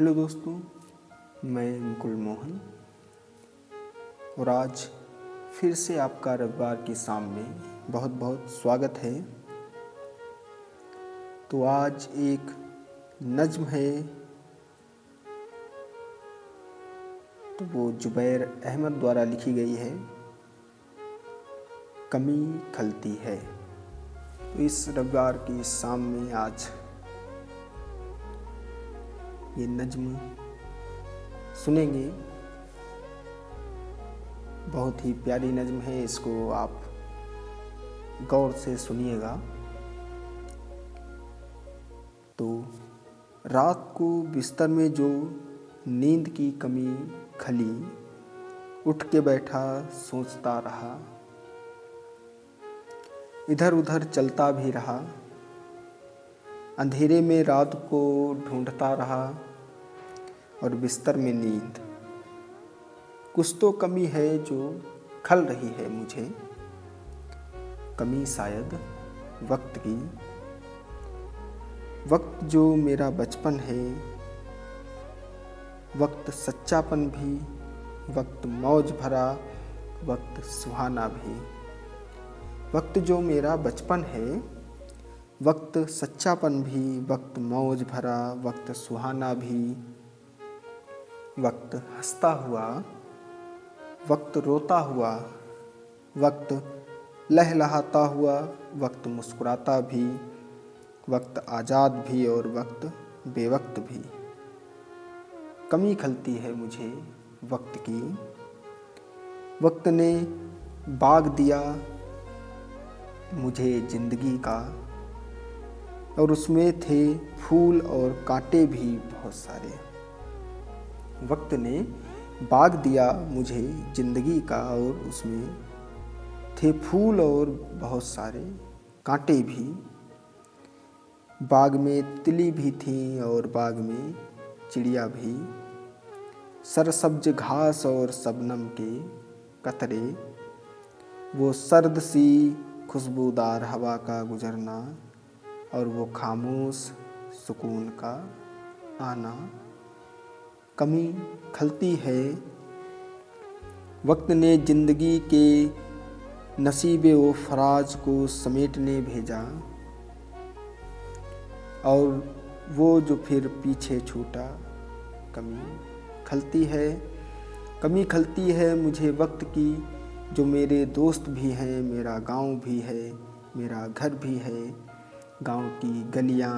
Hello दोस्तों, मैं मुकुल मोहन और आज फिर से आपका रविवार की शाम में बहुत बहुत स्वागत है। तो आज एक नज्म है, तो वो जुबैर अहमद द्वारा लिखी गई है, कमी खलती है। तो इस रविवार की शाम में आज ये नज्म सुनेंगे। बहुत ही प्यारी नज्म है, इसको आप गौर से सुनिएगा। तो रात को बिस्तर में जो नींद की कमी खली, उठ के बैठा सोचता रहा, इधर उधर चलता भी रहा, अंधेरे में रात को ढूंढता रहा और बिस्तर में नींद। कुछ तो कमी है जो खल रही है मुझे, कमी शायद वक्त की। वक्त जो मेरा बचपन है, वक्त सच्चापन भी, वक्त मौज भरा, वक्त सुहाना भी। वक्त जो मेरा बचपन है, वक्त सच्चापन भी, वक्त मौज भरा, वक्त सुहाना भी। वक्त हंसता हुआ, वक्त रोता हुआ, वक्त लहलहाता हुआ, वक्त मुस्कुराता भी, वक्त आज़ाद भी और वक्त बेवक्त भी। कमी खलती है मुझे वक्त की। वक्त ने बाग दिया मुझे ज़िंदगी का, और उसमें थे फूल और कांटे भी बहुत सारे। वक्त ने बाग दिया मुझे ज़िंदगी का, और उसमें थे फूल और बहुत सारे कांटे भी। बाग में तिली भी थी और बाग में चिड़िया भी। सरसब्ज घास और शबनम के कतरे, वो सर्द सी खुशबूदार हवा का गुजरना, और वो खामोश सुकून का आना। कमी खलती है। वक्त ने ज़िंदगी के नसीबे व फराज को समेटने भेजा, और वो जो फिर पीछे छूटा। कमी खलती है, कमी खलती है मुझे वक्त की, जो मेरे दोस्त भी हैं, मेरा गांव भी है, मेरा घर भी है, गांव की गलियां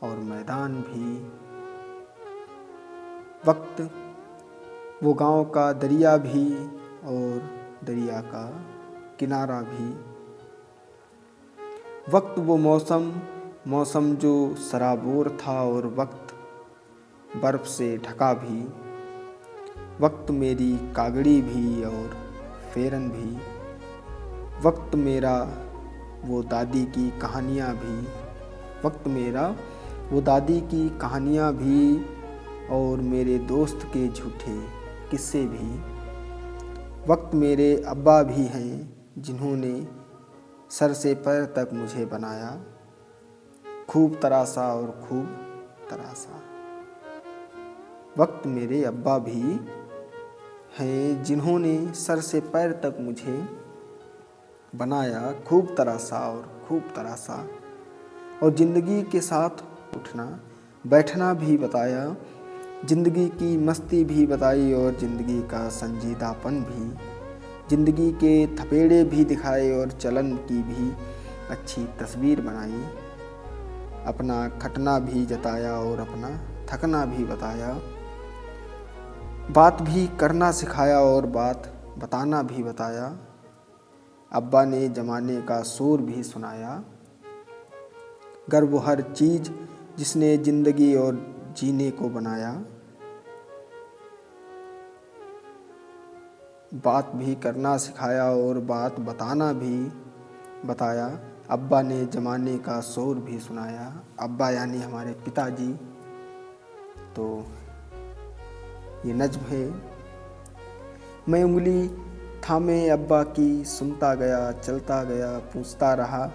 और मैदान भी। वक्त वो गांव का दरिया भी और दरिया का किनारा भी। वक्त वो मौसम जो सराबोर था, और वक्त बर्फ से ढका भी। वक्त मेरी कागड़ी भी और फेरन भी। वक्त मेरा वो दादी की कहानियाँ भी। वक्त मेरा वो दादी की कहानियाँ भी, और मेरे दोस्त के झूठे किस्से भी। वक्त मेरे अब्बा भी हैं, जिन्होंने सर से पैर तक मुझे बनाया, खूब तरासा और खूब तरासा। वक्त मेरे अब्बा भी हैं, जिन्होंने सर से पैर तक मुझे बनाया, खूब तरासा और खूब तरासा। और ज़िंदगी के साथ उठना बैठना भी बताया, ज़िंदगी की मस्ती भी बताई, और ज़िंदगी का संजीदापन भी। ज़िंदगी के थपेड़े भी दिखाए, और चलन की भी अच्छी तस्वीर बनाई। अपना खटना भी जताया और अपना थकना भी बताया। बात भी करना सिखाया और बात बताना भी बताया। अब्बा ने ज़माने का शोर भी सुनाया। गर वो हर चीज़ जिसने ज़िंदगी और जीने को बनाया। बात भी करना सिखाया और बात बताना भी बताया। अब्बा ने ज़माने का शोर भी सुनाया। अब्बा यानी हमारे पिताजी। तो ये नज्म है। मैं उंगली थामे अब्बा की सुनता गया, चलता गया, पूछता रहा,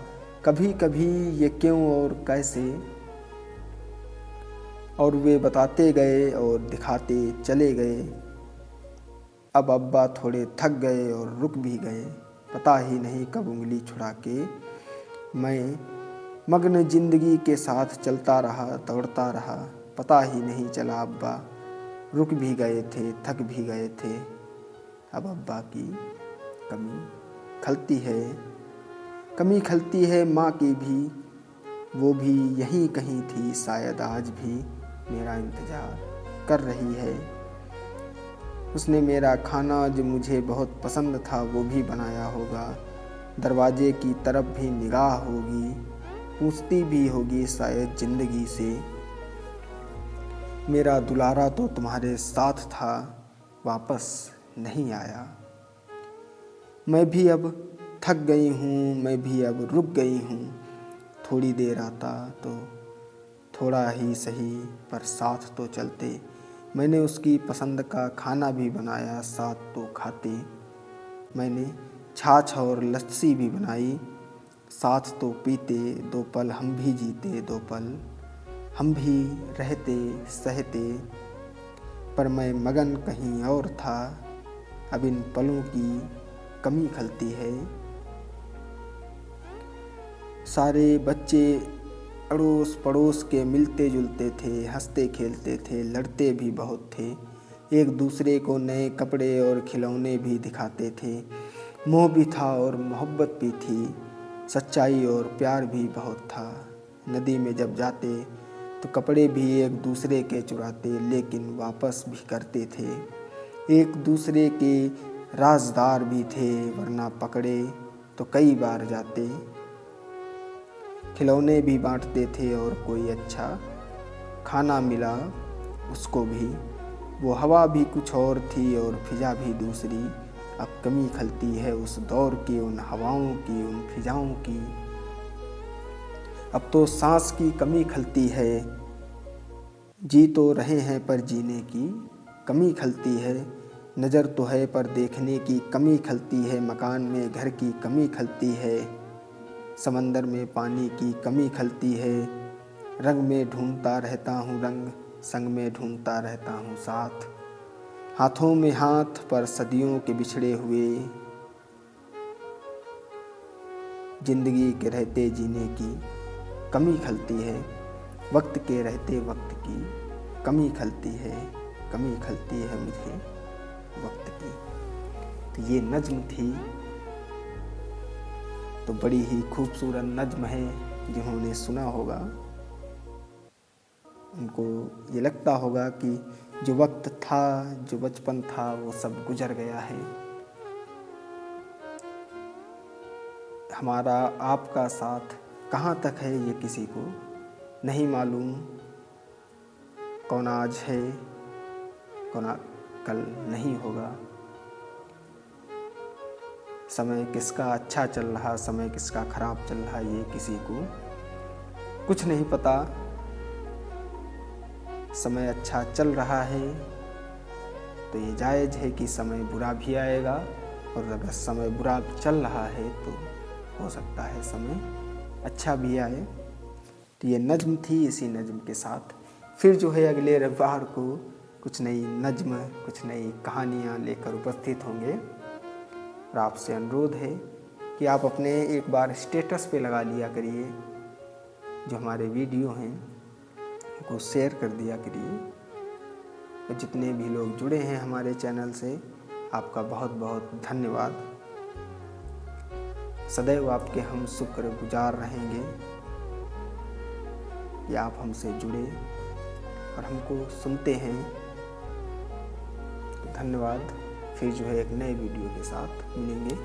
कभी कभी ये क्यों और कैसे। और वे बताते गए और दिखाते चले गए। अब अब्बा थोड़े थक गए और रुक भी गए। पता ही नहीं कब उंगली छुड़ा के मैं मग्न जिंदगी के साथ चलता रहा, दौड़ता रहा। पता ही नहीं चला अब्बा रुक भी गए थे, थक भी गए थे। अब अब्बा की कमी खलती है, कमी खलती है माँ की भी। वो भी यहीं कहीं थी, शायद आज भी मेरा इंतज़ार कर रही है। उसने मेरा खाना जो मुझे बहुत पसंद था वो भी बनाया होगा। दरवाजे की तरफ भी निगाह होगी, पूछती भी होगी शायद ज़िंदगी से, मेरा दुलारा तो तुम्हारे साथ था, वापस नहीं आया। मैं भी अब थक गई हूँ, मैं भी अब रुक गई हूँ। थोड़ी देर आता तो थोड़ा ही सही, पर साथ तो चलते। मैंने उसकी पसंद का खाना भी बनाया, साथ तो खाते। मैंने छाछ और लस्सी भी बनाई, साथ तो पीते। दो पल हम भी जीते, दो पल हम भी रहते सहते। पर मैं मगन कहीं और था, अब इन पलों की कमी खलती है। सारे बच्चे अड़ोस पड़ोस के मिलते जुलते थे, हंसते खेलते थे, लड़ते भी बहुत थे। एक दूसरे को नए कपड़े और खिलौने भी दिखाते थे। मोह भी था और मोहब्बत भी थी, सच्चाई और प्यार भी बहुत था। नदी में जब जाते तो कपड़े भी एक दूसरे के चुराते, लेकिन वापस भी करते थे। एक दूसरे के राजदार भी थे, वरना पकड़े तो कई बार जाते। खिलौने भी बांटते थे और कोई अच्छा खाना मिला उसको भी। वो हवा भी कुछ और थी और फिजा भी दूसरी। अब कमी खलती है उस दौर की, उन हवाओं की, उन फिजाओं की। अब तो सांस की कमी खलती है, जी तो रहे हैं पर जीने की कमी खलती है। नज़र तो है पर देखने की कमी खलती है। मकान में घर की कमी खलती है, समंदर में पानी की कमी खलती है। रंग में ढूंढता रहता हूँ रंग, संग में ढूंढता रहता हूँ साथ। हाथों में हाथ पर सदियों के बिछड़े हुए, जिंदगी के रहते जीने की कमी खलती है। वक्त के रहते वक्त की कमी खलती है, कमी खलती है मुझे वक्त की। तो ये नज्म थी, तो बड़ी ही खूबसूरत नज्म है। जिन्होंने सुना होगा उनको ये लगता होगा कि जो वक्त था, जो बचपन था, वो सब गुजर गया है। हमारा आपका साथ कहाँ तक है ये किसी को नहीं मालूम। कौन आज है, कौन कल नहीं होगा। समय किसका अच्छा चल रहा, समय किसका खराब चल रहा, ये किसी को कुछ नहीं पता। समय अच्छा चल रहा है तो ये जायज़ है कि समय बुरा भी आएगा, और अगर समय बुरा चल रहा है तो हो सकता है समय अच्छा भी आए। तो ये नज्म थी। इसी नज्म के साथ फिर जो है अगले रविवार को कुछ नई नज्म, कुछ नई कहानियाँ लेकर उपस्थित होंगे। और आपसे अनुरोध है कि आप अपने एक बार स्टेटस पे लगा लिया करिए, जो हमारे वीडियो हैं उनको शेयर कर दिया करिए। और जितने भी लोग जुड़े हैं हमारे चैनल से, आपका बहुत बहुत धन्यवाद। सदैव आपके हम शुक्रगुजार रहेंगे कि आप हमसे जुड़े और हमको सुनते हैं। धन्यवाद। फिर जो है एक नए वीडियो के साथ मिलेंगे।